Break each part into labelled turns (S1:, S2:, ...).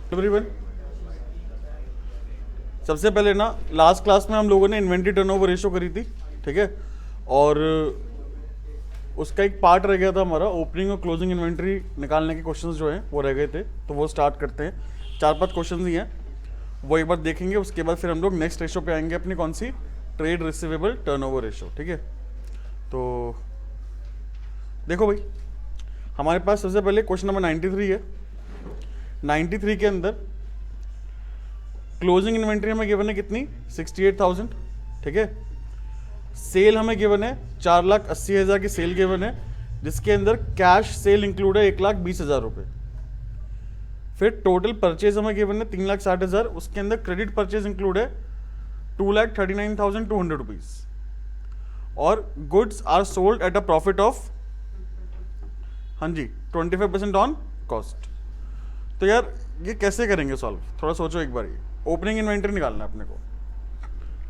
S1: Everyone, सबसे पहले ना लास्ट क्लास में हम लोगों ने इन्वेंट्री टर्नओवर रेशो करी थी, ठीक है। और उसका एक पार्ट रह गया था हमारा ओपनिंग और क्लोजिंग इन्वेंट्री निकालने के क्वेश्चंस जो हैं वो रह गए थे, तो वो स्टार्ट करते हैं। 4-5 क्वेश्चंस ही हैं, वो एक बार देखेंगे। उसके बाद फिर हम लोग नेक्स्ट रेशो पे आएंगे अपनी, कौन सी, ट्रेड रिसीवेबल टर्नओवर रेशो, ठीक है। तो देखो भाई, हमारे पास सबसे पहले क्वेश्चन नंबर 93 है। 93 के अंदर क्लोजिंग इन्वेंट्री हमें गिवन है कितनी, 68,000, ठीक है। सेल हमें गिवन है 4,80,000 की सेल गिवन है, जिसके अंदर कैश सेल इंक्लूड है 1,20,000 रुपये। फिर टोटल परचेज हमें गिवन है 3,60,000, उसके अंदर क्रेडिट परचेज इंक्लूड है 2,39,200 रुपीज़। और goods are sold at a profit of, हाँ जी, 25% ऑन कॉस्ट। तो यार ये कैसे करेंगे सॉल्व, थोड़ा सोचो एक बार। ओपनिंग इन्वेंट्री निकालना है अपने को।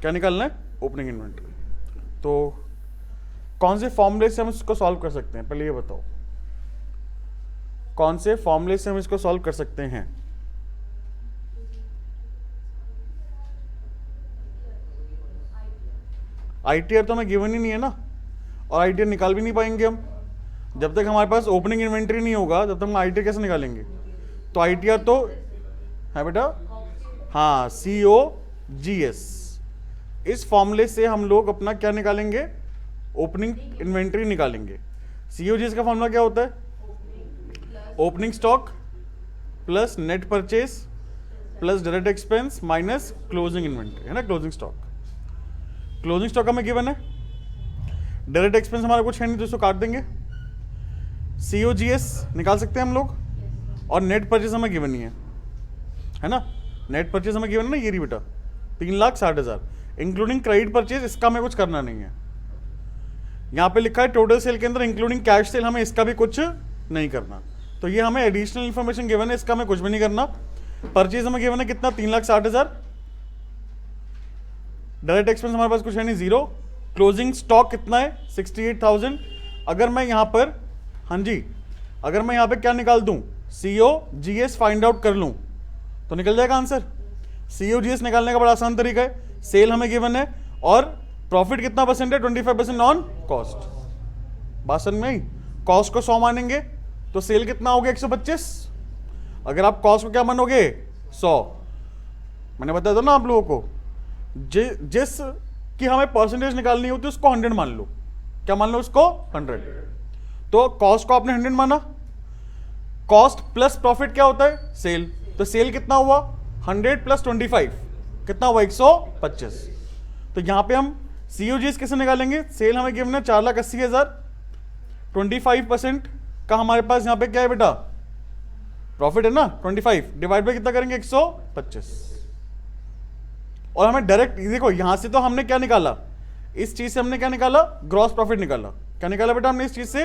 S1: क्या निकालना है? Opening inventory. तो कौन से फॉर्मूले से हम इसको सॉल्व कर सकते हैं, पहले ये बताओ, कौन से फॉर्मूले से हम इसको सॉल्व कर सकते हैं? आईटीआर तो हमें गिवन ही नहीं है ना, और आईटीआर निकाल भी नहीं पाएंगे हम जब तक हमारे पास ओपनिंग इन्वेंट्री नहीं होगा। जब तक हम आईटीआर कैसे निकालेंगे? तो आईटीआर तो है बेटा, हाँ, COGS। इस फॉर्मूले से हम लोग अपना क्या निकालेंगे, ओपनिंग इन्वेंट्री निकालेंगे। COGS का फॉर्मूला क्या होता है? Opening stock plus net purchase plus direct expense minus closing inventory, है ना। क्लोजिंग स्टॉक हमें गिवन है, डायरेक्ट एक्सपेंस हमारा कुछ है नहीं तो इसको काट देंगे। COGS निकाल सकते हैं हम लोग, और नेट परचेज हमें गिवन नहीं है ना। नेट परचेज हमें गिवन है ना, ये रही बेटा 3,60,000 इंक्लूडिंग क्रेडिट परचेज। इसका हमें कुछ करना नहीं है। यहाँ पे लिखा है टोटल सेल के अंदर इंक्लूडिंग कैश सेल, हमें इसका भी कुछ नहीं करना। तो ये हमें एडिशनल इंफॉर्मेशन गिवन है, इसका हमें कुछ भी नहीं करना। परचेज हमें गिवन है कितना, 3,60,000। डायरेक्ट एक्सपेंस हमारे पास कुछ है नहीं, 0। क्लोजिंग स्टॉक कितना है, 68,000। अगर मैं यहाँ पर, हाँ जी, अगर मैं यहाँ पे क्या निकाल दूं, COGS फाइंड आउट कर लूं तो निकल जाएगा आंसर। COGS निकालने का बड़ा आसान तरीका है। सेल हमें गिवन है और प्रॉफिट कितना परसेंट है, 25% ऑन कॉस्ट। बात समझ में आई? कॉस्ट को 100 मानेंगे तो सेल कितना हो गया, 125। अगर आप कॉस्ट को क्या मानोगे, 100। मैंने बताया था ना आप लोगों को, जिस कि हमें परसेंटेज निकालनी होती है उसको 100 मान लो। क्या मान लो उसको? 100। तो कॉस्ट को आपने 100 माना, कॉस्ट प्लस प्रॉफिट क्या होता है, सेल। तो सेल कितना हुआ, 100 प्लस 25 कितना हुआ, 125। तो यहां पे हम COGS कैसे निकालेंगे? सेल हमें गिवन है 4,80,000, 25% का हमारे पास यहां पे क्या है बेटा, प्रॉफिट है ना, 25 डिवाइड बाय कितना करेंगे, 125। और हमें डायरेक्ट देखो, यहां से तो हमने क्या निकाला, इस चीज से हमने क्या निकाला, ग्रॉस प्रॉफिट निकाला। क्या निकाला बेटा हमने इस चीज से?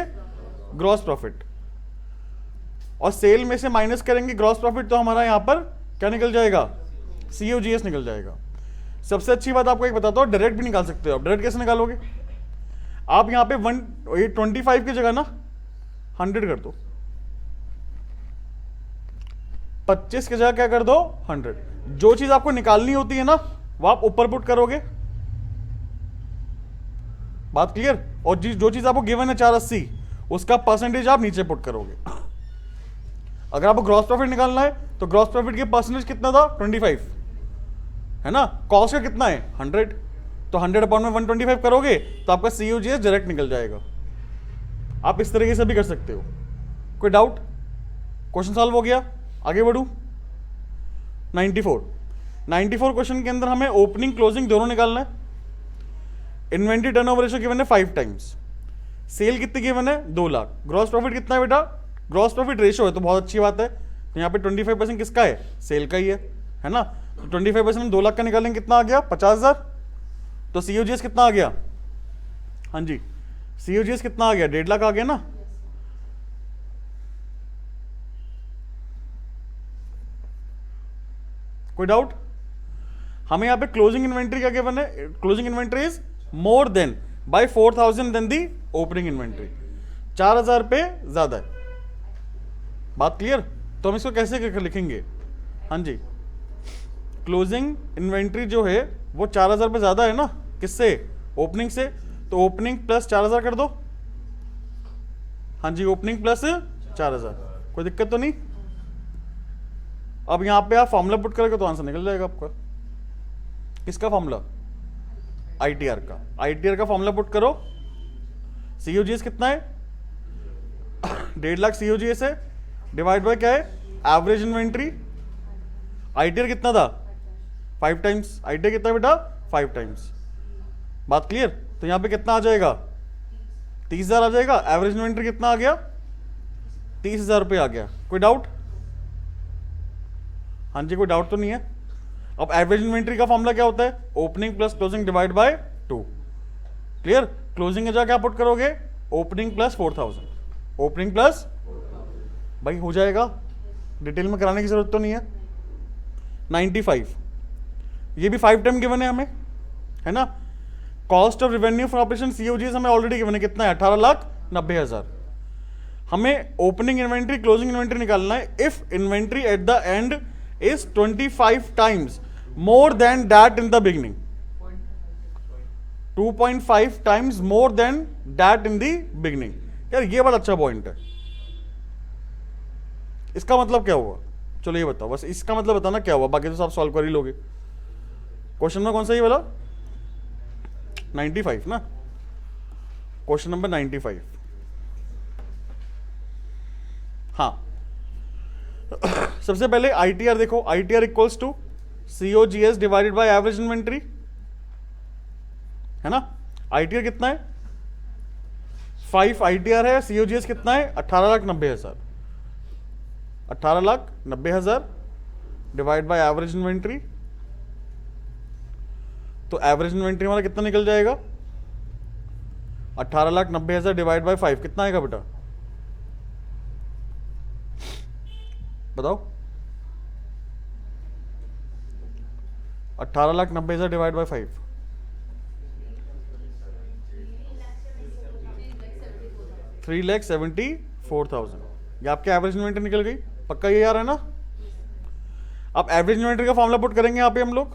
S1: Gross profit. और सेल में से माइनस करेंगे ग्रॉस प्रॉफिट, तो हमारा यहां पर क्या निकल जाएगा, COGS निकल जाएगा। सबसे अच्छी बात आपको एक बताता हूं, डायरेक्ट भी निकाल सकते हो आप। डायरेक्ट कैसे निकालोगे? आप यहां पे 25 की जगह ना 100 कर दो, 25 की जगह क्या कर दो, 100। जो चीज आपको निकालनी होती है ना वो आप ऊपर पुट करोगे। बात क्लियर? और जो चीज आपको गिवन है 480, उसका परसेंटेज आप नीचे पुट करोगे। अगर आपको ग्रॉस प्रॉफिट निकालना है तो ग्रॉस प्रॉफिट के परसेंटेज कितना था, 25, है ना। कॉस्ट का कितना है, 100। तो 100 अपॉन में 125 करोगे तो आपका COGS डायरेक्ट निकल जाएगा। आप इस तरीके से भी कर सकते हो। कोई डाउट? क्वेश्चन सॉल्व हो गया, आगे बढ़ू। 94 क्वेश्चन के अंदर हमें ओपनिंग क्लोजिंग दोनों निकालना है। इन्वेंट्री टर्नओवर रेशियो गिवन है 5 टाइम्स। सेल कितनी गिवन है, 2 लाख। ग्रॉस प्रॉफिट कितना है बेटा, ग्रॉस प्रॉफिट रेशियो है तो बहुत अच्छी बात है। तो यहाँ पे 25% किसका है, सेल का ही है ना। तो 25% 2 लाख का निकालेंगे, कितना आ गया, 50,000। तो COGS कितना आ गया, हाँ जी, COGS कितना आ गया, 1.5 लाख आ गया ना। कोई डाउट? हमें यहाँ पे क्लोजिंग इन्वेंट्री क्या गिवन है, closing inventory is more than by 4,000 than the opening inventory. 4,000 पे ज्यादा है। बात क्लियर? तो हम इसको कैसे लिखेंगे, हाँ जी, क्लोजिंग इन्वेंट्री जो है वो 4000 पे ज्यादा है ना, किससे? ओपनिंग से। तो ओपनिंग प्लस 4000 कर दो। हाँ जी, ओपनिंग प्लस 4000, कोई दिक्कत तो नहीं? अब यहां पे आप फॉर्मूला पुट करोगे तो आंसर निकल जाएगा आपका। किसका फॉर्मूला? आईटीआर का। आईटीआर का फॉर्मूला पुट करो। सीओजीएस कितना है? 1.5 लाख सीओजीएस है, डिवाइड बाय क्या है? Average inventory. आईटीआर कितना था? 5 टाइम्स। आईटीआर कितना बेटा? 5 टाइम्स। बात क्लियर? तो यहां पे कितना आ जाएगा? 30,000 आ जाएगा। एवरेज इन्वेंट्री कितना आ गया? 30,000 रुपये आ गया। कोई डाउट? हाँ जी, कोई डाउट तो नहीं है। अब एवरेज इन्वेंट्री का फॉर्मूला क्या होता है? Opening plus closing divide by 2। Clear? Closing का क्या पुट करोगे? Opening plus 4000। ओपनिंग प्लस, भाई हो जाएगा, डिटेल में कराने की जरूरत तो नहीं है। 95, ये भी 5 टाइम गिवन है हमें, है ना। Cost of revenue for operation COGS हमें ऑलरेडी गिवन है, कितना है? 18,90,000। हमें ओपनिंग इन्वेंट्री क्लोजिंग इन्वेंट्री निकालना है। If inventory at the end is 25 times more than that in the beginning, 2.5 times more than that in the beginning. यार ये बड़ा अच्छा पॉइंट है। इसका मतलब क्या हुआ? चलो ये बताओ, बस इसका मतलब बताना क्या हुआ, बाकी तो सब सॉल्व कर ही लोगे। क्वेश्चन में कौन सा ये वाला? 95 ना, क्वेश्चन नंबर 95। हाँ, सबसे पहले आईटीआर देखो। ITR equals to COGS divided by average inventory, है ना। आईटीआर कितना है? 5 आईटीआर है। सीओजीएस कितना है? 18,90,000। 18,90,000 डिवाइड बाय एवरेज इन्वेंट्री, तो एवरेज इन्वेंट्री हमारा कितना निकल जाएगा? 18,90,000 डिवाइड बाय 5 कितना आएगा बेटा? बताओ। 18,90,000 डिवाइड बाय 5, 3,74,000। ये आपके एवरेज इन्वेंट्री निकल गई। पक्का ये आ रहा है ना? अब एवरेज इन्वेंट्री का फॉर्मूला पुट करेंगे यहां पे हम लोग।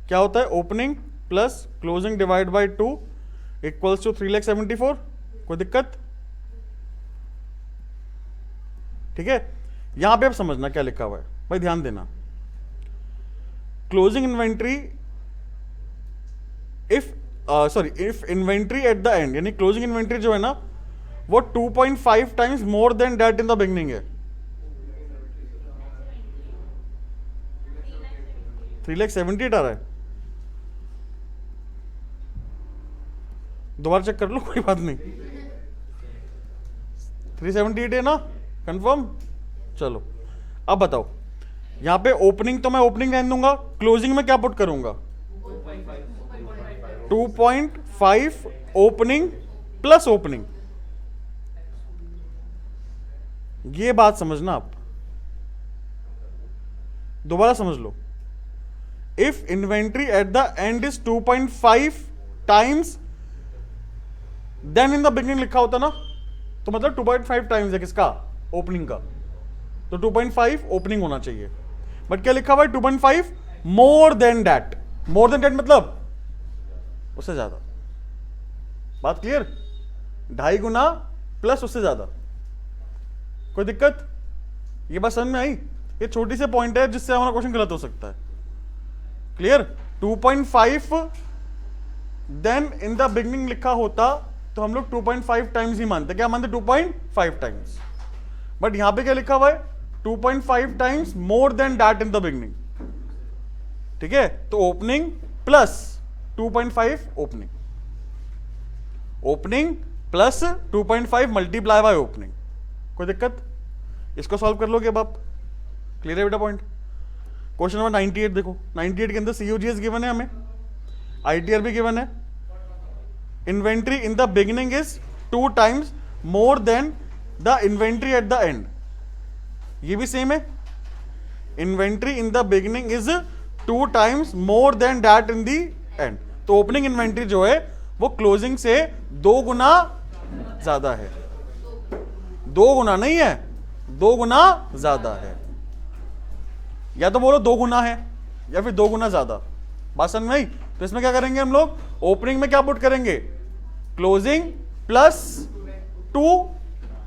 S1: क्या होता है? Opening plus closing divide by 2 equals to 3,74,000। कोई दिक्कत? ठीक है, यहां पे आप समझना क्या लिखा हुआ है भाई, ध्यान देना। Closing inventory if inventory at the and, यानी क्लोजिंग इन्वेंट्री जो है ना वो 2.5 times more than that in the beginning है। 3,78,000 आ रहा है। दोबारा चेक कर लो, कोई बात नहीं। 378 है ना, कंफर्म? चलो अब बताओ, यहां पे ओपनिंग तो मैं ओपनिंग रहने दूंगा, क्लोजिंग में क्या पुट करूंगा? 2.5 ओपनिंग प्लस ओपनिंग। ये बात समझना आप, दोबारा समझ लो। If inventory at the end is 2.5 times than in the beginning लिखा होता ना, तो मतलब 2.5 टाइम्स है किसका? ओपनिंग का। तो 2.5 ओपनिंग होना चाहिए, बट क्या लिखा हुआ है? 2.5 more than that. More than that मतलब उससे ज्यादा। बात क्लियर? 2.5 गुना प्लस उससे ज्यादा। कोई दिक्कत? ये बात समझ में आई? ये छोटी से पॉइंट है जिससे हमारा क्वेश्चन गलत हो सकता है। Clear? 2.5 then in the beginning लिखा होता तो हम लोग 2.5 टाइम्स ही मानते। क्या मानते? 2.5 टाइम्स। बट यहां पे क्या लिखा हुआ है? 2.5 times more than that in the beginning. ठीक है, तो opening plus 2.5 opening, opening plus 2.5 multiply by opening. कोई दिक्कत? इसको सॉल्व कर लोगे अब आप। क्लियर है बेटा पॉइंट? क्वेश्चन नंबर 98 देखो। 98 के अंदर सीओजीएस गिवन है, हमें आईटीआर भी गिवन है। Inventory in the beginning is 2 times more than the inventory at the and. ये भी सेम है। Inventory in the beginning is 2 times more than that in the end. तो ओपनिंग इन्वेंट्री जो है वो क्लोजिंग से 2 गुना ज्यादा है। 2 गुना नहीं है, 2 गुना ज्यादा है। या तो बोलो 2 गुना है या फिर 2 गुना ज्यादा, बात समझ में आई? तो इसमें क्या करेंगे हम लोग, ओपनिंग में क्या पुट करेंगे, closing plus 2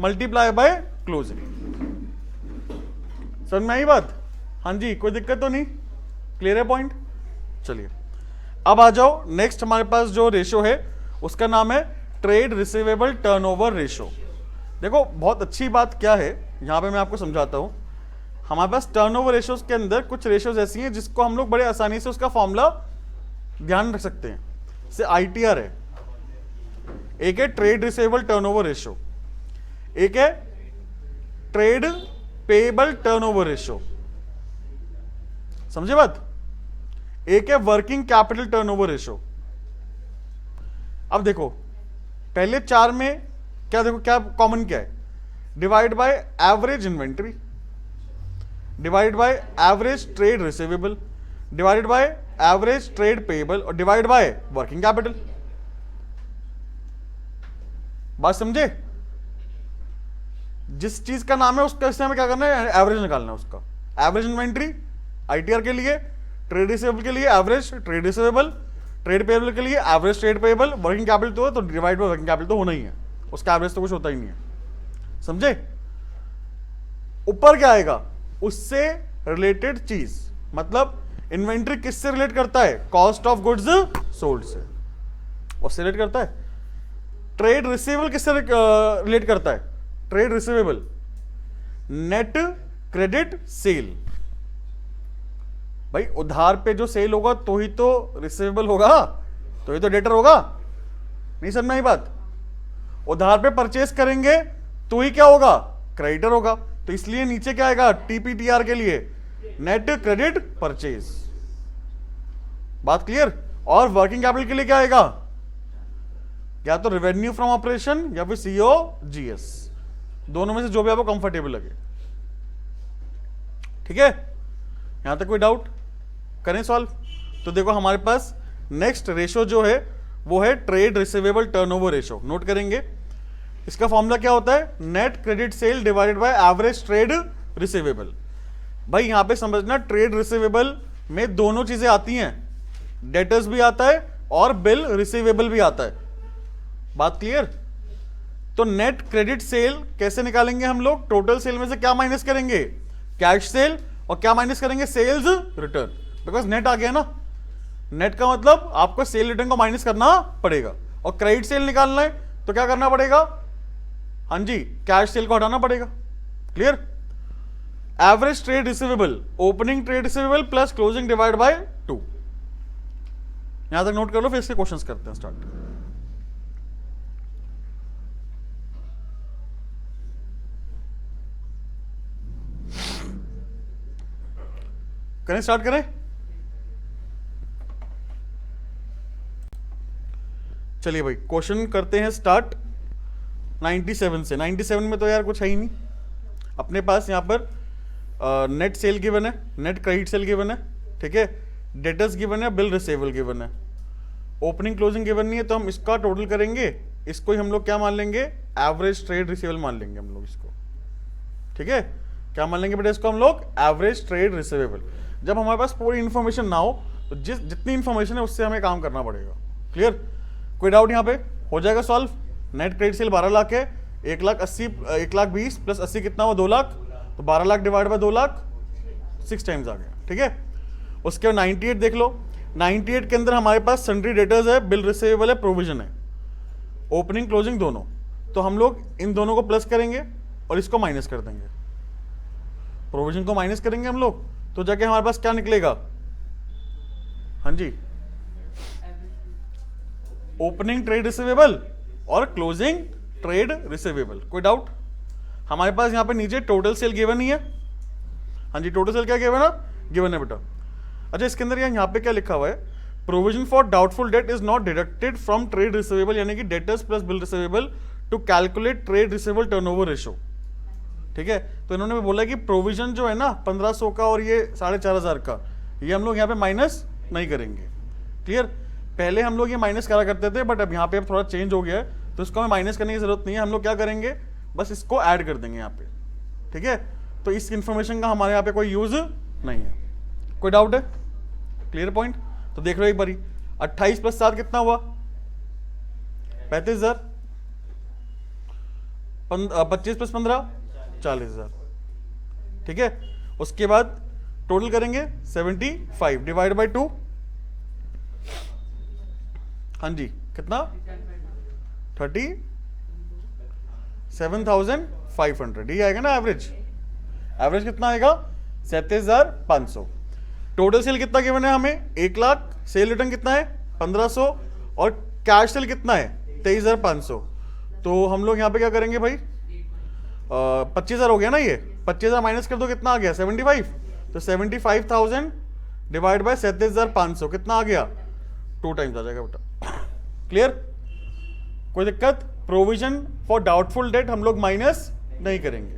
S1: multiply by closing. समझ में आई बात? हाँ जी, कोई दिक्कत तो नहीं, क्लियर है पॉइंट? चलिए अब आ जाओ, नेक्स्ट हमारे पास जो रेशो है उसका नाम है ट्रेड रिसीवेबल टर्नओवर रेशो। देखो बहुत अच्छी बात क्या है, यहां पे मैं आपको समझाता हूं। हमारे पास टर्नओवर रेशोज के अंदर कुछ रेशोज ऐसी हैं जिसको हम लोग बड़े आसानी से उसका फॉर्मूला ध्यान रख सकते हैं। जैसे ITR है, एक है ट्रेड रिसीवेबल टर्नओवर रेशो, एक है ट्रेड पेएबल टर्नओवर रेशो, समझे बात? एक है वर्किंग कैपिटल टर्नओवर रेशो। अब देखो पहले 4 में क्या, देखो क्या कॉमन क्या है, divide by average inventory, divide by average trade receivable, divided by average trade payable और डिवाइड बाय वर्किंग कैपिटल। बात समझे? जिस चीज का नाम है उसका इससे हमें क्या करना है, एवरेज निकालना है उसका। एवरेज इन्वेंट्री ITR के लिए, ट्रेड रिसीवेबल के लिए average trade receivable, trade payable के लिए average trade payable, working capital तो डिवाइड बाय वर्किंग कैपिटल तो होना ही है, उसका एवरेज तो कुछ होता ही नहीं है, समझे? ऊपर क्या आएगा, उससे रिलेटेड चीज, मतलब इन्वेंट्री किससे रिलेट करता है, कॉस्ट ऑफ गुड्स सोल्ड से, उससे रिलेट करता है। ट्रेड रिसीवेबल किससे रिलेट करता है, trade receivable net credit cell. भाई उधार पे जो सेल होगा तो ही तो रिसीवेबल होगा, तो ही तो डेटर होगा, नहीं समझ में आई बात? उधार पे परचेस करेंगे तो ही क्या होगा, क्रेडिटर होगा। तो इसलिए नीचे क्या आएगा, TPTR के लिए नेट क्रेडिट परचेज। बात क्लियर? और वर्किंग कैपिटल के लिए क्या आएगा, या तो रेवेन्यू फ्रॉम ऑपरेशन या फिर COGS, दोनों में से जो भी आपको कंफर्टेबल लगे। ठीक है, यहां तक कोई डाउट? करें सॉल्व। तो देखो हमारे पास नेक्स्ट रेशो जो है वो है trade receivable turnover ratio. Note करेंगे इसका फॉर्मूला क्या होता है, net credit sale divided by average trade receivable. भाई यहां पे समझना, ट्रेड रिसीवेबल में दोनों चीजें आती हैं, डेटर्स भी आता है और बिल रिसीवेबल भी आता है। बात क्लियर? तो नेट क्रेडिट सेल कैसे निकालेंगे हम लोग, टोटल सेल में से क्या माइनस करेंगे, कैश सेल, और क्या माइनस करेंगे, सेल्स रिटर्न। बिकॉज नेट आ गया ना, नेट का मतलब आपको सेल रिटर्न को माइनस करना पड़ेगा, और क्रेडिट सेल निकालना है तो क्या करना पड़ेगा, हाँ जी, कैश सेल को हटाना पड़ेगा। Clear? Average trade receivable, opening trade receivable plus closing divide by 2। यहां तक नोट कर लो, फिर इसके क्वेश्चंस करते हैं स्टार्ट। करें, स्टार्ट करें? चलिए भाई क्वेश्चन करते हैं स्टार्ट 97 से। 97 में तो यार कुछ है ही नहीं अपने पास। यहां पर नेट सेल गिवन है, नेट क्रेडिट सेल गिवन है, ठीक है, डेटर्स गिवन है, बिल रिसीवेबल गिवन है, ओपनिंग क्लोजिंग गिवन नहीं है, तो हम इसका टोटल करेंगे, इसको ही हम लोग क्या मान लेंगे, एवरेज ट्रेड रिसीवेबल मान लेंगे हम लोग इसको। ठीक है, क्या मान लेंगे बेटा इसको हम लोग, एवरेज ट्रेड रिसीवेबल। जब हमारे पास पूरी इन्फॉर्मेशन ना हो तो जितनी इन्फॉर्मेशन है उससे हमें काम करना पड़ेगा। क्लियर? कोई डाउट यहाँ पे? हो जाएगा solve. Net credit cell 12 lakh है, 1,20 प्लस 80 कितना हुआ, 2 लाख, तो 12 lakh divide by 2 lakh 6 times आ गया। ठीक है, उसके बाद 98 देख लो। 98 के अंदर हमारे पास सन्ड्री डेटर्स है, बिल रिसीवेबल है, प्रोविजन है, ओपनिंग क्लोजिंग दोनों। तो हम लोग इन दोनों को प्लस करेंगे और इसको माइनस कर देंगे, प्रोविजन को माइनस करेंगे हम लोग, तो जाके हमारे पास क्या निकलेगा, हाँ जी, ओपनिंग ट्रेड रिसीवेबल और क्लोजिंग ट्रेड रिसीवेबल। कोई डाउट? हमारे पास यहां पे नीचे टोटल सेल गिवन ही है, हाँ जी, टोटल सेल क्या गिवन है, गिवन है बेटा। अच्छा, इसके अंदर यहाँ पे क्या लिखा हुआ है, provision for doubtful debt is not deducted from trade receivable, यानी कि debtors plus bill receivable to calculate trade receivable turnover ratio. ठीक है, तो इन्होंने बोला कि प्रोविजन जो है ना 1500 का और ये 4,500 का, ये हम लोग यहाँ पे माइनस नहीं करेंगे। क्लियर? पहले हम लोग ये माइनस करा करते थे, बट अब यहाँ पे थोड़ा चेंज हो गया है, तो इसको हमें माइनस करने की जरूरत नहीं है। हम लोग क्या करेंगे, बस इसको ऐड कर देंगे यहाँ पे। ठीक है, तो इस इंफॉर्मेशन का हमारे यहाँ पे कोई यूज नहीं है। कोई डाउट है? Clear point? तो देख लो एक बारी, 28 + 7 कितना हुआ? 35,000। 25 + 15 40,000। ठीक है, उसके बाद टोटल करेंगे 75 डिवाइड बाय 2। हाँ जी, कितना? 37,500। ये आएगा ना एवरेज? एवरेज कितना आएगा? 37,500। टोटल सेल कितना गिवन है हमें? 1 लाख। सेल रिटर्न कितना है? 1500। और कैश सेल कितना है? 23,500। तो हम लोग यहाँ पे क्या करेंगे भाई? 25,000 हो गया ना ये। 25,000 माइनस कर दो, कितना आ गया? 75। तो 75,000 डिवाइड बाय 37,500 कितना आ गया? 2 टाइम्स आ जाएगा बेटा। क्लियर? कोई दिक्कत? प्रोविजन फॉर डाउटफुल डेट हम लोग माइनस नहीं करेंगे।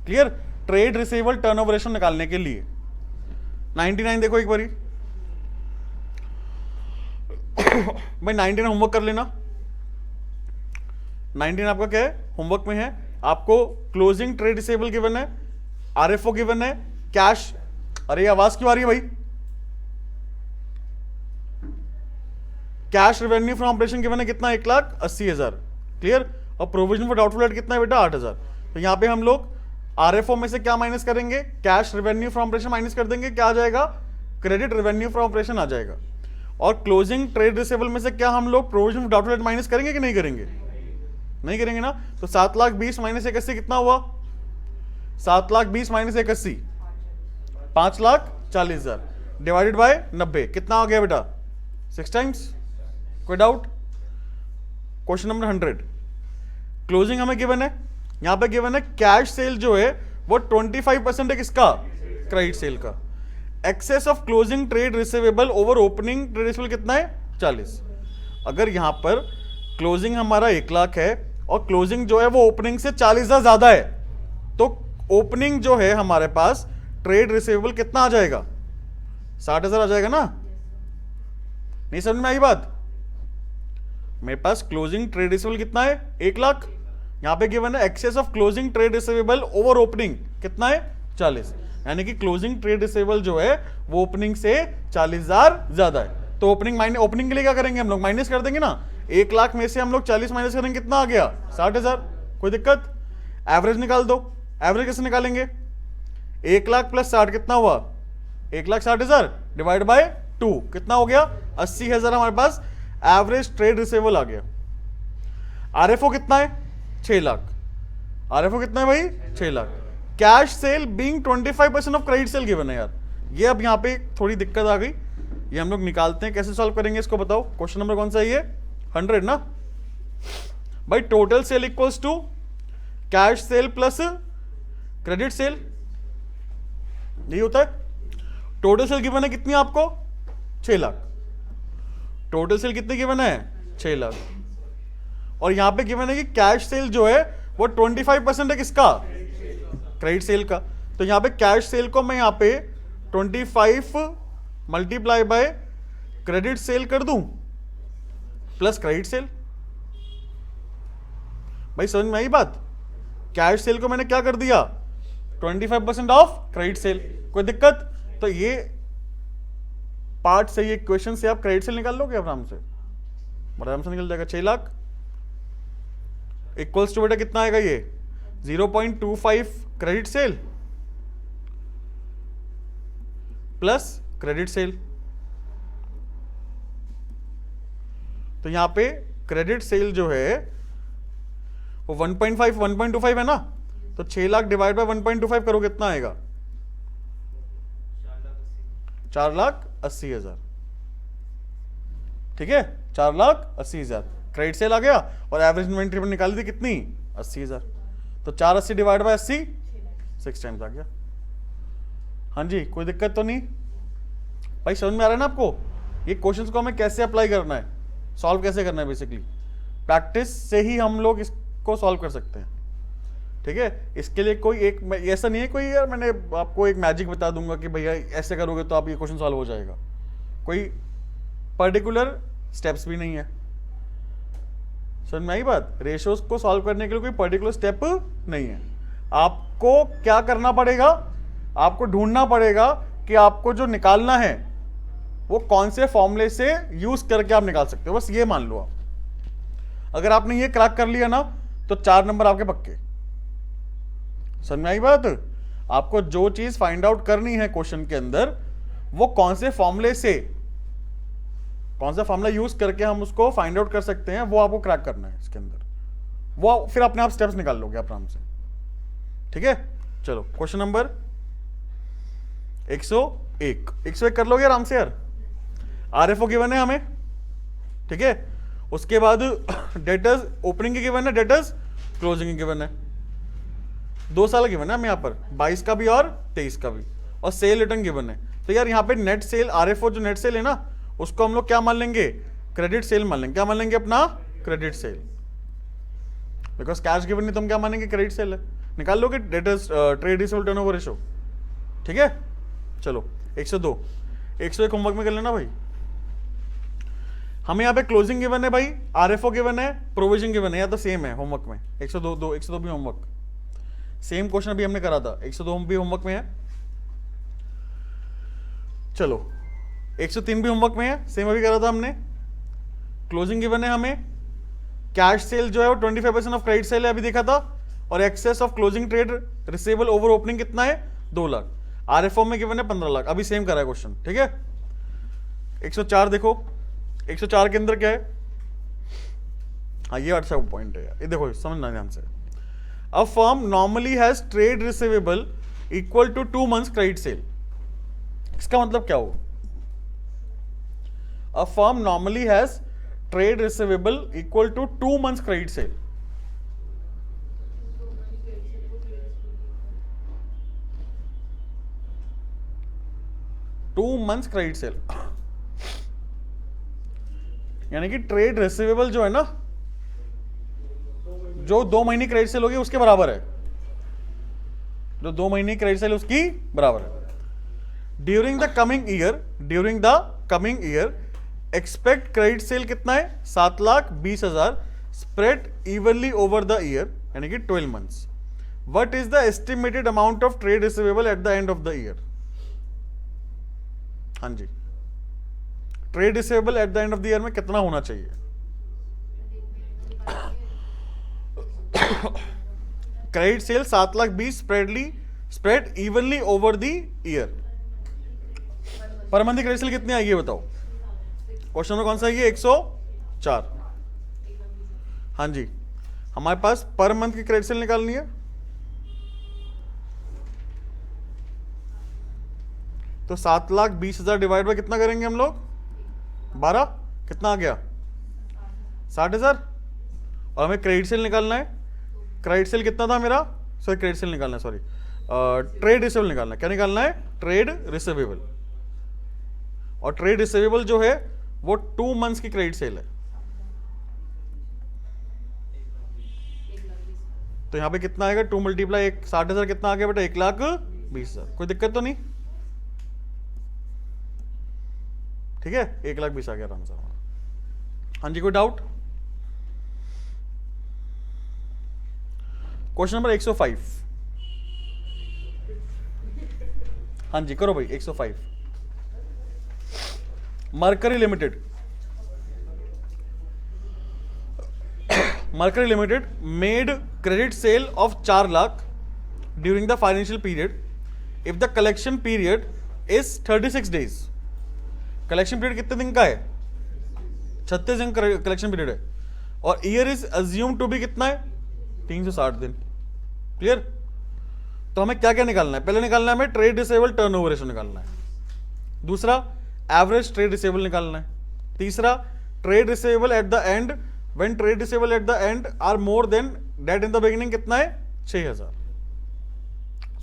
S1: Clear? Trade receivable turnover ratio निकालने के लिए 99 देखो एक बारी भाई। 99 होमवर्क कर लेना। 19 आपका क्या है? होमवर्क में है। आपको क्लोजिंग ट्रेड रिसीवेबल गिवन है, आरएफओ गिवन है, कैश। अरे आवाज क्यों आ रही है भाई? Cash revenue from operation given है कितना? 1,80,000। क्लियर? और प्रोविजन फॉर डाउटफुल डेट कितना है बेटा? 8,000। तो यहां पे हम लोग आरएफओ में से क्या माइनस करेंगे? Cash revenue from operation minus कर देंगे। क्या आ जाएगा? क्रेडिट रेवेन्यू फ्रॉम ऑपरेशन आ जाएगा। और क्लोजिंग ट्रेड रिसीवेबल में से क्या हम लोग provision for doubtful date minus करेंगे कि नहीं करेंगे? नहीं करेंगे ना। तो 7,20,000 माइनस 81 कितना हुआ? 7,20,000 माइनस 81 5,40,000 डिवाइडेड बाय 90 कितना आ गया बेटा? 6 टाइम्स। कोई डाउट? Question number 100। क्लोजिंग हमें गिवन है, यहां पे गिवन है कैश सेल जो है वो 25% है किसका? क्रेडिट सेल का। Excess of closing trade receivable over opening trade receivable कितना है? 40। अगर यहां पर क्लोजिंग हमारा 1 लाख है और क्लोजिंग जो है वो ओपनिंग से 40,000 ज्यादा है, तो ओपनिंग जो है हमारे पास ट्रेड रिसीवेबल कितना आ जाएगा? 60,000 आ जाएगा ना। नहीं समझ में आई बात? मेरे पास क्लोजिंग ट्रेड रिसीवेबल कितना है? 1 लाख। यहां पे गिवन है excess of closing trade receivable over opening कितना है? 40। यानी कि क्लोजिंग ट्रेड रिसीवेबल जो है वो ओपनिंग से 40,000 ज्यादा है। तो ओपनिंग के लिए क्या करेंगे हम लोग? माइनस कर देंगे ना। 1 लाख में से हम लोग 40 माइनस करेंगे, कितना आ गया? 60,000। कोई दिक्कत? एवरेज निकाल दो। एवरेज कैसे निकालेंगे? 1 लाख + 60 कितना हुआ? 1,60,000 डिवाइड बाय 2 कितना हो गया? 80,000 हमारे पास एवरेज ट्रेड रिसीवेबल आ गया। आरएफओ कितना है? 6 लाख। आरएफओ कितना है भाई? 6 lakh. Cash cell being 25% of credit sale given है यार। ये अब यहां पे थोड़ी दिक्कत आ गई, ये हम लोग निकालते हैं। कैसे सॉल्व करेंगे इसको बताओ? क्वेश्चन नंबर कौन सा है ये? 100 ना भाई। Total sale equals to cash sale plus credit sale, यही होता है। टोटल सेल गिवन है कितनी आपको? 6 लाख। टोटल सेल कितनी गिवन है? 6 लाख। और यहां पे गिवन है कि कैश सेल जो है वो 25% है किसका? क्रेडिट सेल का। तो यहां पे कैश सेल को मैं यहां पे 25 मल्टीप्लाई बाय क्रेडिट सेल कर दूं प्लस क्रेडिट सेल। भाई समझ में आई बात? कैश सेल को मैंने क्या कर दिया? 25% ऑफ क्रेडिट सेल। कोई दिक्कत? तो ये पार्ट से, ये क्वेश्चन से आप क्रेडिट सेल निकाल लोगे आराम से निकल जाएगा। 6 लाख इक्वल्स टू बेटा कितना आएगा ये? 0.25 credit sale plus credit cell. तो यहां पे क्रेडिट सेल जो है वो 1.25 है ना। तो 6 लाख डिवाइड बाय 1.25 करो, कितना आएगा? 4,80,000। ठीक है, 4,80,000 क्रेडिट सेल आ गया। और एवरेज इन्वेंट्री पर निकाली थी कितनी? 80,000। तो 480 डिवाइड बाय 80 6 टाइम्स आ गया। हाँ जी, कोई दिक्कत तो नहीं भाई? समझ में आ रहा है ना आपको? ये क्वेश्चंस को हमें कैसे अप्लाई करना है, सॉल्व कैसे करना है? बेसिकली प्रैक्टिस से ही हम लोग इसको सॉल्व कर सकते हैं। ठीक है, इसके लिए कोई एक ऐसा नहीं है कोई यार मैंने आपको एक मैजिक बता दूंगा कि भैया ऐसे करोगे तो आप ये क्वेश्चन सॉल्व हो जाएगा। कोई पर्टिकुलर स्टेप्स भी नहीं है। समझ में आई बात? रेशियोज को सॉल्व करने के लिए कोई पर्टिकुलर स्टेप नहीं है। आपको क्या करना पड़ेगा? आपको ढूंढना पड़ेगा कि आपको जो निकालना है वो कौन से फॉर्मूले से यूज करके आप निकाल सकते हो, बस ये मान लो आप। अगर आपने ये क्रैक कर लिया ना तो 4 नंबर आपके पक्के। समझ में आई बात? आपको जो चीज फाइंड आउट करनी है क्वेश्चन के अंदर, वो कौन से फॉर्मूले से, कौन सा फॉर्मूला यूज करके हम उसको फाइंड आउट कर सकते हैं, वो आपको क्रैक करना है इसके अंदर। वो फिर अपने आप स्टेप्स निकाल लोगे आप आराम से। ठीक है, चलो क्वेश्चन नंबर 101 कर लोगे आराम से यार। आरएफओ गिवन है हमें, ठीक है। उसके बाद डेटर्स ओपनिंग की गिवन है, डेटर्स क्लोजिंग की गिवन है। 2 साल गिवन है हमें यहाँ पर, 22 का भी और 23 का भी, और सेल रिटर्न गिवन है। तो यार यहाँ पे नेट सेल, आरएफओ जो नेट सेल है ना, उसको हम लोग क्या मान लेंगे, क्रेडिट सेल मान लेंगे। क्या मान लेंगे अपना, credit sale, because cash given नहीं तो हम क्या मानेंगे, क्रेडिट सेल है। निकाल लोगे debtors trade receivable turnover ratio. ठीक है, चलो 102 101 होमवर्क में कर लेना भाई। हमें यहाँ पे क्लोजिंग गिवन है भाई, आरएफओ गिवन है, प्रोविजन गिवन है, या तो सेम है होमवर्क में। 102 भी होमवर्क, सेम क्वेश्चन अभी हमने करा था, 102 भी होमवर्क में है। चलो 103 भी होमवर्क में है, सेम अभी करा था हमने। क्लोजिंग गिवन है हमें, कैश सेल जो है वो 25% ऑफ क्रेडिट सेल है, अभी देखा था, और excess of closing trade receivable over opening कितना है, 2 लाख। आरएफओ में गिवन है 15 लाख, अभी सेम करा है क्वेश्चन। ठीक है, 104 देखो, 104 के अंदर क्या है, हाँ ये अच्छा पॉइंट है, ये देखो समझना ध्यान से। A firm normally has trade receivable equal to 2 months credit sale. इसका मतलब क्या हो, a firm normally has trade receivable equal to 2 months credit sale. Two months credit sale यानी कि ट्रेड रिसीवेबल जो है ना, जो 2 महीने क्रेडिट सेल होगी उसके बराबर है, जो 2 महीने क्रेडिट सेल उसकी बराबर है। During the coming year expect credit sale कितना है, 7,20,000 spread evenly over the year, यानी कि 12 months. What is the estimated amount of trade receivable at the end of the year. हाँ जी, trade receivable at the end of the year में कितना होना चाहिए। Credit sale 7,20,000 spread evenly over the year. Per month की credit sale कितनी आएगी बताओ, क्वेश्चन में कौन सा है ये, 104। हाँ जी, हमारे पास पर मंथ की क्रेडिट सेल निकालनी है, तो 7,20,000 डिवाइड बाय कितना करेंगे हम लोग, 12, कितना आ गया 60,000। और हमें क्रेडिट सेल निकालना है, क्रेडिट सेल कितना था मेरा, सॉरी क्रेडिट सेल निकालना है, सॉरी ट्रेड रिसीवेबल निकालना है। क्या निकालना है, ट्रेड रिसीवेबल। और ट्रेड रिसीवेबल जो है वो 2 मंथ्स की क्रेडिट सेल है, तो यहां पे कितना आएगा, 2 मल्टीप्लाई 60,000 कितना आ गया बेटा, 1,20,000। कोई दिक्कत तो नहीं, ठीक है, 1,20,000 आ गया आराम से। हाँ जी, कोई डाउट। Question number 105। हाँ जी करो भाई, 105। Mercury limited, Mercury Limited made credit sale of 4 lakh during the financial period if the collection period is 36 days. Collection period कितने दिन का है, 36 दिन कलेक्शन पीरियड है, और year is assumed to be कितना है, 360 दिन। क्लियर। तो हमें क्या क्या निकालना है, पहले निकालना है हमें ट्रेड रिसीवेबल टर्नओवर रेशियो निकालना है, दूसरा एवरेज ट्रेड रिसीवेबल निकालना है, तीसरा trade receivable at the end when trade receivable at the end are more than that in the beginning कितना है, 6,000।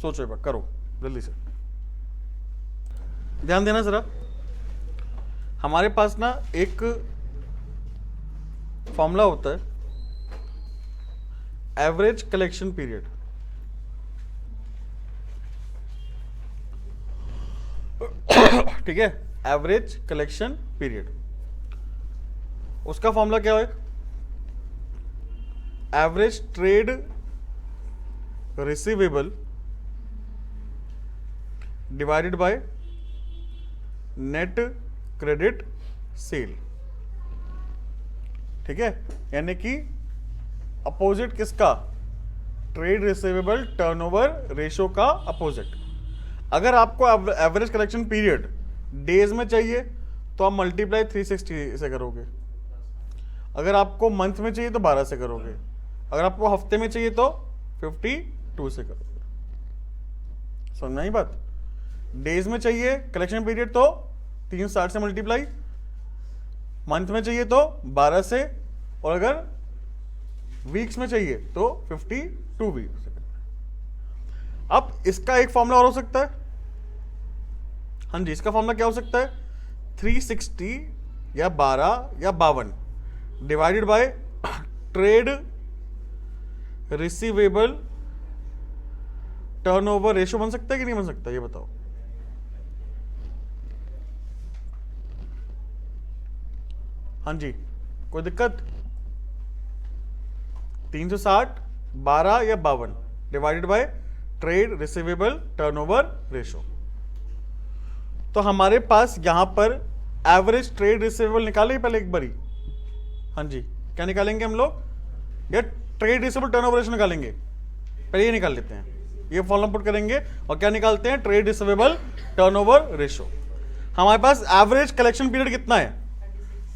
S1: सोचो एक बार, करो जल्दी से, ध्यान देना जरा। हमारे पास ना एक फॉर्मूला होता है एवरेज कलेक्शन पीरियड। ठीक है, एवरेज कलेक्शन पीरियड, उसका फॉर्मूला क्या है, average trade receivable divided by net credit cell, ठीक है, यानी कि अपोजिट किसका, ट्रेड रिसीवेबल टर्नओवर रेशो का अपोजिट। अगर आपको एवरेज कलेक्शन पीरियड डेज में चाहिए तो आप मल्टीप्लाई 360 से करोगे, अगर आपको मंथ में चाहिए तो 12 से करोगे, अगर आपको हफ्ते में चाहिए तो 52 से करोगे। समझ में आई बात? डेज में चाहिए कलेक्शन पीरियड तो 360 से मल्टीप्लाई, मंथ में चाहिए तो 12 से, और अगर वीक्स में चाहिए तो 52 वीक्स से। अब इसका एक फॉर्मूला और हो सकता है, हाँ जी, इसका फॉर्मूला क्या हो सकता है, 360 या 12 या 52 divided by trade receivable turnover ratio बन सकता है कि नहीं बन सकता, ये बताओ। हाँ जी, कोई दिक्कत? 360 12 या 52 divided by trade receivable turnover ratio. तो हमारे पास यहां पर एवरेज ट्रेड रिसीवेबल निकाले पहले एक बारी। हाँ जी, क्या निकालेंगे हम लोग, या ट्रेड रिसीवेबल टर्नओवर रेशो निकालेंगे? पहले ये निकाल लेते हैं, ये फॉर्मूला पुट करेंगे और क्या निकालते हैं, ट्रेड रिसीवेबल टर्नओवर रेशो। हमारे पास एवरेज कलेक्शन पीरियड कितना है,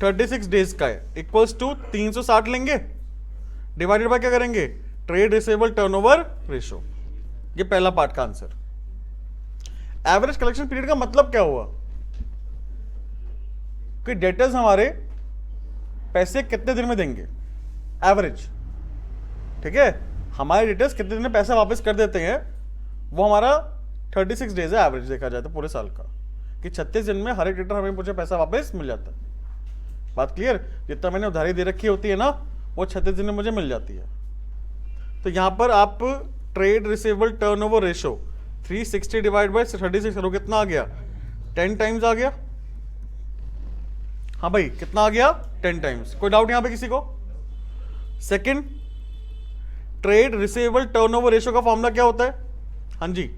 S1: 36 डेज का है, इक्वल्स टू 360 लेंगे डिवाइडेड बाय क्या करेंगे, ट्रेड रिसीवेबल टर्नओवर रेशो। ये पहला पार्ट का आंसर। एवरेज कलेक्शन पीरियड का मतलब क्या हुआ कि डेटर्स हमारे पैसे कितने दिन में देंगे, एवरेज, ठीक है, हमारे डेटर्स कितने दिन में पैसा वापस कर देते हैं, वो हमारा 36 डेज है एवरेज देखा जाए तो पूरे साल का, कि 36 दिन में हर एक डेटर हमें मुझे पैसा वापस मिल जाता है। बात क्लियर? जितना मैंने उधारी दे रखी होती है ना, वो 36 दिन में मुझे मिल जाती है। तो यहां पर आप trade receivable turnover ratio 360 divide by 36 करो, कितना आ गया, 10 टाइम्स आ गया। हाँ भाई, कितना आ गया, 10 टाइम्स। कोई डाउट यहां पे किसी को? Second, trade receivable turnover ratio का फॉर्मूला क्या होता है? हाँ जी,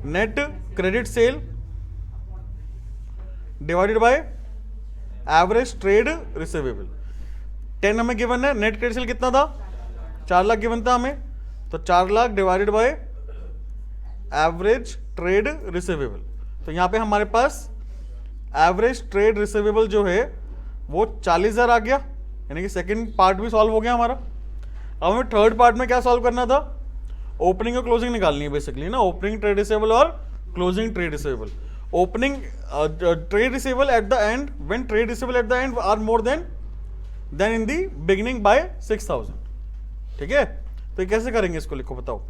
S1: net credit sale divided by average trade receivable. 10 हमें गिवन है, नेट क्रेडिट सेल कितना था, 4 लाख गिवन था हमें, तो 4 lakh divided by average trade receivable. तो यहां पे हमारे पास एवरेज ट्रेड रिसीवेबल जो है वो 40,000 आ गया, यानी कि सेकंड पार्ट भी सॉल्व हो गया हमारा। अब हमें थर्ड पार्ट में क्या सॉल्व करना था, ओपनिंग और क्लोजिंग निकालनी है बेसिकली ना, ओपनिंग ट्रेड रिसीवेबल और closing trade receivable. Opening trade receivable at the end, when trade receivable at the end are more than in the beginning by 6,000, ठीक है। तो कैसे करेंगे इसको, लिखो बताओ।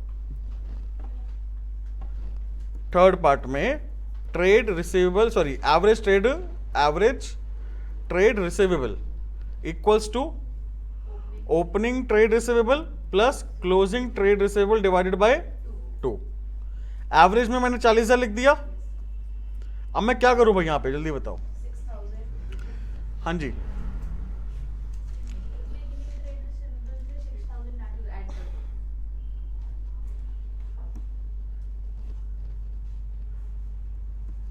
S1: थर्ड पार्ट में trade receivable, sorry average trade receivable equals to opening trade receivable plus closing trade receivable divided by 2। Average में मैंने 40,000 लिख दिया। अब मैं क्या करूं भाई यहां पे, जल्दी बताओ।
S2: 6,000।
S1: हाँ जी,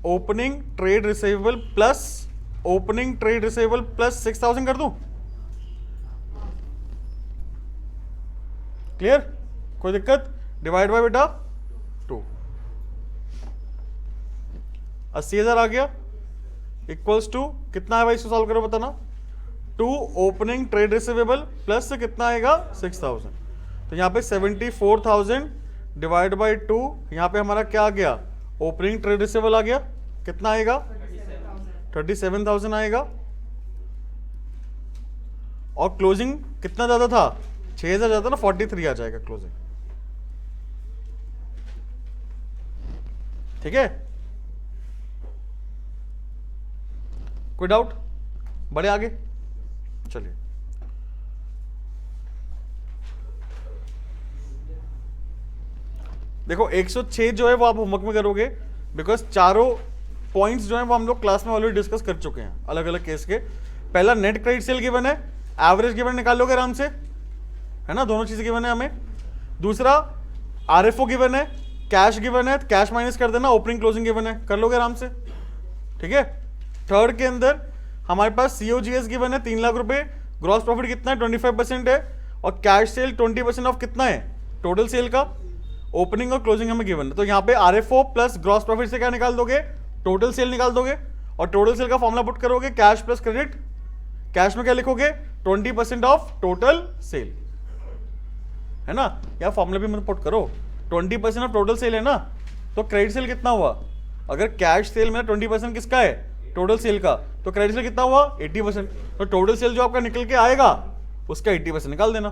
S1: ओपनिंग ट्रेड रिसीवेबल प्लस 6,000 कर दूं, क्लियर? कोई दिक्कत? डिवाइड बाय बेटा 2, 80,000 आ गया, इक्वल्स टू कितना है भाई, इसको सॉल्व करो बताना। 2 ओपनिंग ट्रेड रिसीवेबल प्लस कितना आएगा, 6,000। तो यहाँ पे 74,000 डिवाइड बाय 2, यहाँ पे हमारा क्या आ गया, ओपनिंग ट्रेड रिसीवेबल आ गया, कितना आएगा, 37,000 आएगा। और क्लोजिंग कितना ज्यादा था, 6,000 ज्यादा ना, 43 आ जाएगा क्लोजिंग, ठीक है। कोई डाउट? बड़े आगे चलिए। देखो 106 जो है वो आप होमवर्क में करोगे, बिकॉज चारों पॉइंट्स जो हैं वो हम लोग क्लास में ऑलरेडी डिस्कस कर चुके हैं अलग अलग केस के। पहला नेट क्रेडिट सेल गिवन है, एवरेज गिवन निकाल लोगे आराम से, है ना, दोनों चीजें गिवन है हमें। दूसरा आरएफओ गिवन है, कैश गिवन है, कैश माइनस कर देना, ओपनिंग क्लोजिंग गिवन है, कर लोगे आराम से, ठीक है। थर्ड के अंदर हमारे पास सीओजीएस गिवन है 3 लाख रुपए, ग्रॉस प्रॉफिट कितना है 25% है, और कैश सेल 20% ऑफ कितना है टोटल सेल का, ओपनिंग और क्लोजिंग हमें गिवन है। तो यहाँ पे आरएफओ प्लस ग्रॉस प्रॉफिट से क्या निकाल दोगे, टोटल सेल निकाल दोगे, और टोटल सेल का फॉर्मूला पुट करोगे कैश प्लस क्रेडिट, कैश में क्या लिखोगे 20% ऑफ टोटल सेल, है ना, या फॉर्मूला भी मत पुट करो, 20% ऑफ टोटल सेल है ना, तो क्रेडिट सेल कितना हुआ, अगर कैश सेल में 20% किसका है टोटल सेल का, तो क्रेडिट सेल कितना हुआ 80%, तो टोटल सेल जो आपका निकल के आएगा उसका 80% निकाल देना,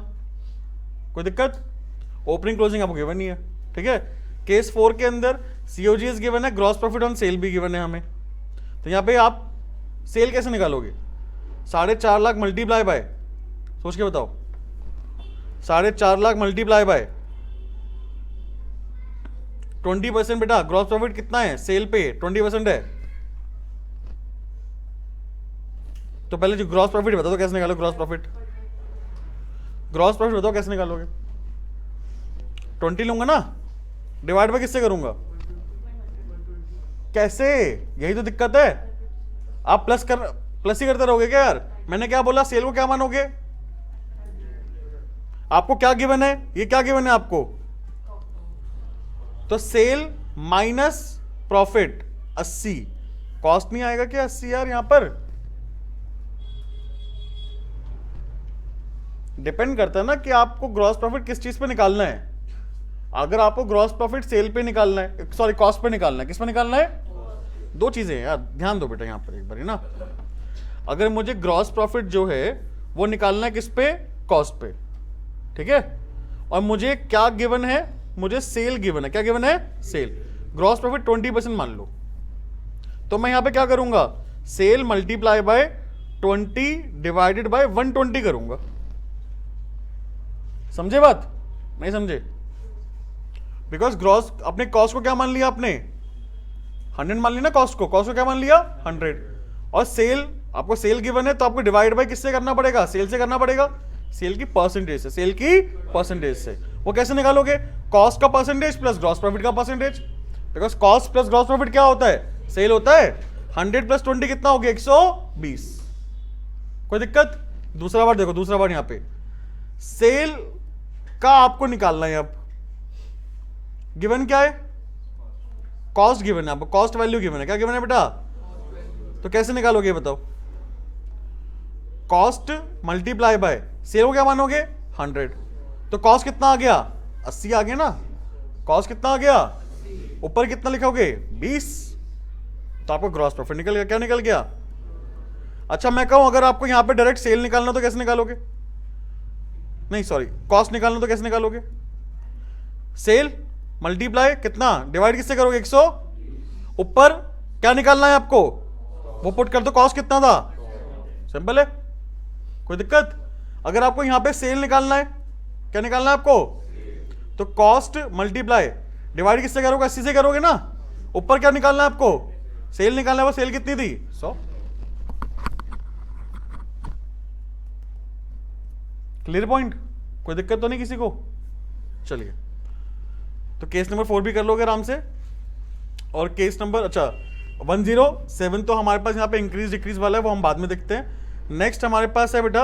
S1: कोई दिक्कत। ओपनिंग क्लोजिंग आपको गिवन नहीं है, ठीक है। केस 4 के अंदर सीओजीएस गिवन है, ग्रॉस प्रॉफिट ऑन सेल भी गिवन है हमें, तो यहाँ पे आप सेल कैसे निकालोगे, 4.5 लाख मल्टीप्लाई बाय, सोच के बताओ, 4.5 लाख मल्टीप्लाई बाय 20%, बेटा ग्रॉस प्रॉफिट कितना है सेल पे 20% है, तो पहले जो ग्रॉस प्रॉफिट बता दो कैसे निकालो, ग्रॉस प्रॉफिट बताओ कैसे निकालोगे, 20 लूंगा ना, डिवाइड बाय किससे करूंगा, कैसे, यही तो दिक्कत है, आप प्लस ही करते रहोगे क्या यार, मैंने क्या बोला, सेल को क्या मानोगे, आपको क्या गिवन है, ये क्या गिवन है आपको, तो सेल माइनस प्रॉफिट 80, कॉस्ट नहीं आएगा क्या 80 यार, यहां पर डिपेंड करता है ना कि आपको ग्रॉस प्रॉफिट किस चीज पे निकालना है, अगर आपको ग्रॉस प्रॉफिट सेल पे निकालना है, सॉरी कॉस्ट पे निकालना है, किस पे निकालना है, दो चीजें हैं यार, ध्यान दो बेटा यहां पर एक बार ना, अगर मुझे ग्रॉस प्रॉफिट जो है वो निकालना है किस पे, कॉस्ट पे, ठीक है, और मुझे क्या गिवन है, मुझे सेल गिवन है, क्या गिवन है सेल, ग्रॉस प्रॉफिट 20% मान लो, तो मैं यहां पे क्या करूंगा, sale multiply by 20 divided by 120 करूंगा, समझे बात, नहीं समझे, बिकॉज ग्रॉस अपने कॉस्ट को क्या मान लिया आपने 100 मान लिया ना, कॉस्ट को क्या मान लिया 100, और सेल आपको सेल गिवन है तो आपको डिवाइड बाय किससे करना पड़ेगा, सेल से करना पड़ेगा, सेल की परसेंटेज से, सेल की परसेंटेज से, वो कैसे निकालोगे, कॉस्ट का परसेंटेज प्लस ग्रॉस प्रॉफिट का percentage, because cost plus gross profit क्या होता है, सेल होता है, 100 प्लस 20 कितना हो गया 120, कोई दिक्कत। दूसरा बार देखो, दूसरा बार यहां पे सेल का आपको निकालना है, अब गिवन क्या है, कॉस्ट गिवन है, आपको कॉस्ट वैल्यू गिवन है, क्या गिवन है बेटा, तो कैसे निकालोगे बताओ, कॉस्ट मल्टीप्लाई बाय सेल को क्या मानोगे 100, तो कॉस्ट कितना आ गया 80 आ गया ना, कॉस्ट कितना आ गया, ऊपर कितना लिखोगे 20, तो आपको ग्रॉस प्रॉफिट निकल गया, क्या निकल गया। अच्छा मैं कहूं अगर आपको यहां पे डायरेक्ट सेल निकालना तो कैसे निकालोगे, नहीं सॉरी कॉस्ट निकालना तो कैसे निकालोगे, सेल मल्टीप्लाई कितना डिवाइड किससे करोगे 100, ऊपर क्या निकालना है आपको, वो पुट कर दो, कॉस्ट कितना था, सिंपल है, कोई दिक्कत। अगर आपको यहां पे सेल निकालना है, क्या निकालना है आपको, तो कॉस्ट मल्टीप्लाई डिवाइड किससे करोगे 80 से करोगे ना, ऊपर क्या निकालना है आपको, सेल निकालना है, वो सेल कितनी थी 100, क्लियर पॉइंट, कोई दिक्कत तो नहीं किसी को। चलिए तो केस नंबर 4 भी कर लोगे आराम से, और केस नंबर अच्छा 107 तो हमारे पास यहाँ पे इंक्रीज डिक्रीज वाला है, वो हम बाद में देखते हैं। नेक्स्ट हमारे पास है बेटा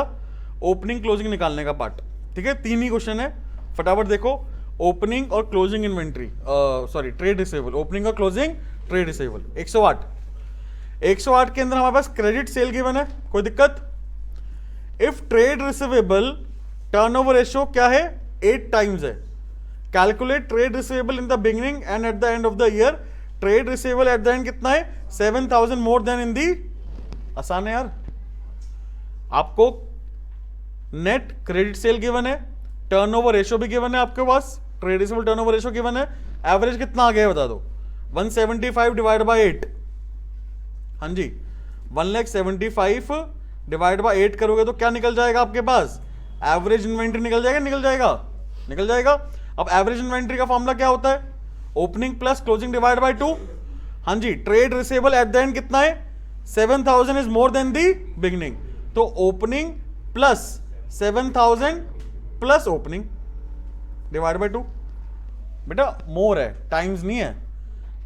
S1: ओपनिंग क्लोजिंग निकालने का पार्ट, ठीक है, 3 ही क्वेश्चन है, फटाफट देखो। ओपनिंग और closing inventory, sorry trade receivable, opening और क्लोजिंग ट्रेड रिसीवेबल 108 के अंदर हमारे पास क्रेडिट सेल गिवन है, कोई दिक्कत। If trade receivable turnover ratio क्या है 8 टाइम्स है, calculate trade receivable in the beginning and eight the end of the year, trade receivable at the end कितना है 7000 मोर देन इन दी, आसान है यार, आपको नेट क्रेडिट सेल गिवन है, टर्नओवर रेशियो भी गिवन है आपके पास, trade receivable turnover ratio given है, एवरेज कितना आ गया बता दो 175 डिवाइड बाय 8, हाँ जी 175 डिवाइड बाय 8 करोगे तो क्या निकल जाएगा आपके पास, एवरेज इन्वेंट्री निकल जाएगा, निकल जाएगा। अब एवरेज इन्वेंट्री का फॉर्मूला क्या होता है, opening plus closing divide by 2, हाँ जी, trade receivable at the end कितना है 7000 is more than the beginning, तो opening plus 7000 plus opening divide by 2, बेटा मोर है, टाइम्स नहीं है।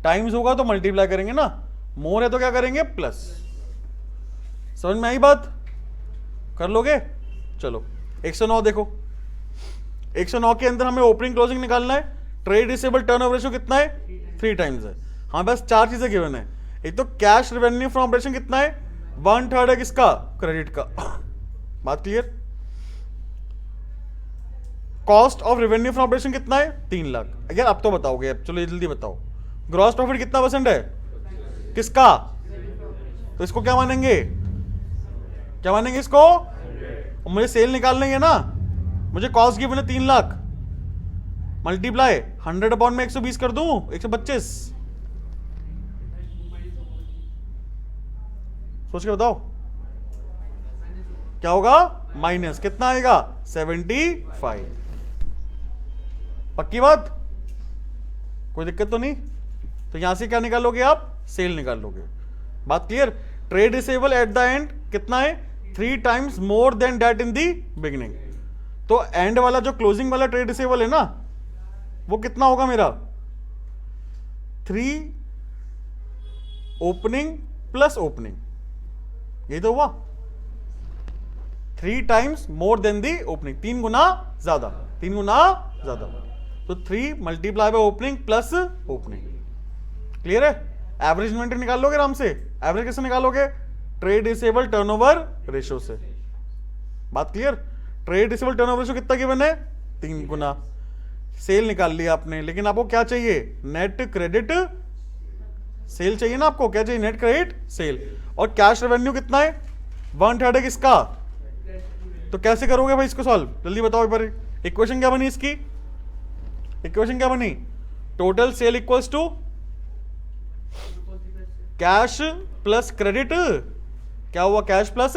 S1: टाइम्स होगा तो मल्टीप्लाई करेंगे ना, मोर है तो क्या करेंगे, प्लस। समझ में आई बात, कर लोगे? चलो 109 देखो, 109 के अंदर हमें ओपनिंग क्लोजिंग निकालना है। ट्रेड रिसीवेबल टर्नओवर रेशियो कितना है, 3 टाइम्स है। हमारे पास 4 चीजें गिवन है। एक तो कैश रेवेन्यू फ्रॉम ऑपरेशन कितना है, 1/3 है किसका, क्रेडिट का। बात clear? Cost of revenue from operation कितना है, 3 लाख। यार अब तो बताओगे, अब चलो जल्दी बताओ। ग्रॉस प्रॉफिट कितना परसेंट है, किसका, तो इसको क्या मानेंगे, क्या मानेंगे इसको, और मुझे सेल निकालना ही है ना, मुझे कॉस्ट गिवन है 3 लाख, मल्टीप्लाई 100 अपॉन में 120 कर दूं, 125। सोच के बताओ क्या होगा, माइनस कितना आएगा, 75। पक्की बात, कोई दिक्कत तो नहीं? तो यहां से क्या निकालोगे आप, सेल निकाल लोगे। बात clear? Trade receivable at the end कितना है, 3 times more than that in the beginning. तो एंड वाला जो क्लोजिंग वाला ट्रेड रिसीवेबल है ना, वो कितना होगा मेरा, 3 ओपनिंग प्लस ओपनिंग, यही तो हुआ, 3 times more than the opening, 3 गुना ज्यादा, 3 गुना ज्यादा। तो 3 multiply by opening plus opening. Clear है? एवरेज इन्वेंटरी निकाल लोगे आराम से। एवरेज कैसे निकालोगे, ट्रेड रिसीवेबल टर्नओवर रेशियो से। बात clear? Trade receivable turnover ratio कितना गिवन है, 3 गुना। सेल निकाल लिया आपने, लेकिन आपको क्या चाहिए, नेट क्रेडिट सेल चाहिए ना आपको, क्या चाहिए, नेट क्रेडिट सेल। और कैश रेवेन्यू कितना है, 1/3 है किसका, तो कैसे करोगे भाई इसको सॉल्व, जल्दी बताओ एक बार। इक्वेशन क्या बनी इसकी, इक्वेशन क्या बनी, total sale equals to cash plus credit, क्या हुआ, कैश प्लस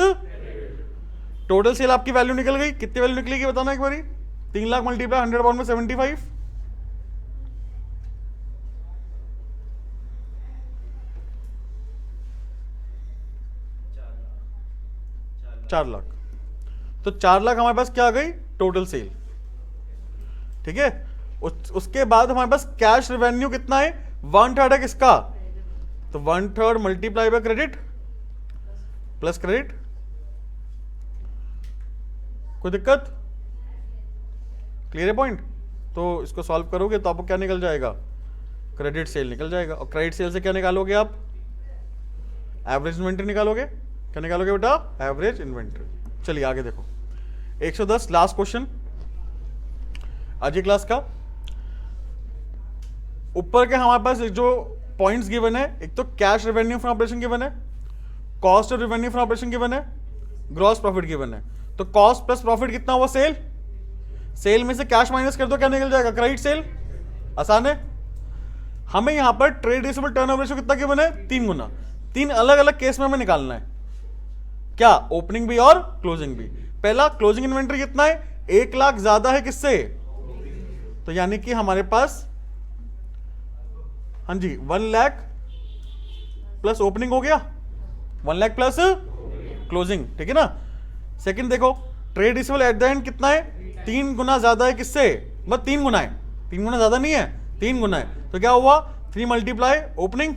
S1: टोटल सेल। आपकी वैल्यू निकल गई, कितनी वैल्यू निकलेगी बताना एक बारी, 3 लाख मल्टीप्लाई 100 अपॉन में 75, 4 लाख। तो 4 लाख हमारे पास क्या आ गई, टोटल सेल। ठीक है, उसके बाद हमारे पास कैश रेवेन्यू कितना है, 1/3 है किसका, तो 1/3 multiply by credit plus credit. कोई दिक्कत, क्लियर है पॉइंट? तो इसको सॉल्व करोगे तो आपको क्या निकल जाएगा, क्रेडिट सेल निकल जाएगा। और क्रेडिट सेल से क्या निकालोगे आप, एवरेज इन्वेंट्री निकालोगे। क्या निकालोगे बेटा, एवरेज इन्वेंट्री। चलिए आगे देखो, 110 लास्ट क्वेश्चन आज की क्लास का। ऊपर के हमारे पास जो पॉइंट्स गिवन है, एक तो cash revenue from operation given है, cost of revenue from operation given है, ग्रॉस प्रॉफिट गिवन है। तो कॉस्ट प्लस प्रॉफिट कितना हुआ, सेल। सेल में से कैश माइनस कर दो, क्या निकल जाएगा, क्रेडिट सेल। आसान है। हमें यहां पर ट्रेड रिसीवेबल टर्नओवर रेशियो कितना गिवन है, 3 गुना। 3 अलग अलग केस में हमें निकालना है, क्या, ओपनिंग भी और क्लोजिंग भी। पहला क्लोजिंग इन्वेंट्री कितना है, 1 लाख ज्यादा है किससे, तो यानी कि हमारे पास, हाँ जी, 1 लाख प्लस ओपनिंग हो गया, 1 लाख प्लस क्लोजिंग। ठीक है ना। सेकंड देखो, trade receivable at the end कितना है, 3 गुना ज्यादा है किससे, मतलब 3 गुना है, 3 गुना ज्यादा नहीं है, 3 गुना है। तो क्या हुआ, 3 मल्टीप्लाई ओपनिंग।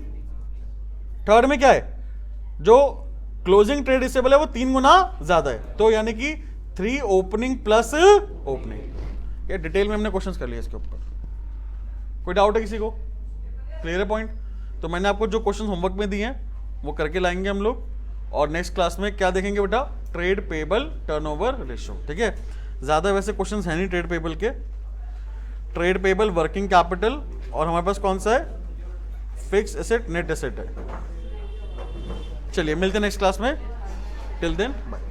S1: थर्ड में क्या है, जो क्लोजिंग ट्रेड रिसीवेबल है वो 3 गुना ज्यादा है, तो यानी कि 3 ओपनिंग प्लस ओपनिंग। ये डिटेल में हमने क्वेश्चंस कर लिए इसके ऊपर। कोई डाउट है किसी को, क्लियर है पॉइंट? तो मैंने आपको जो क्वेश्चन होमवर्क में दिए हैं वो करके लाएंगे हम लोग। और नेक्स्ट क्लास में क्या देखेंगे बेटा, ट्रेड पेबल टर्नओवर रेशियो। ठीक है, ज़्यादा वैसे क्वेश्चंस हैं नहीं ट्रेड पेबल के। ट्रेड पेबल, वर्किंग कैपिटल, और हमारे पास कौन सा है, फिक्स एसेट, नेट एसेट है। चलिए मिलते हैं नेक्स्ट क्लास में, टिल देन बाय।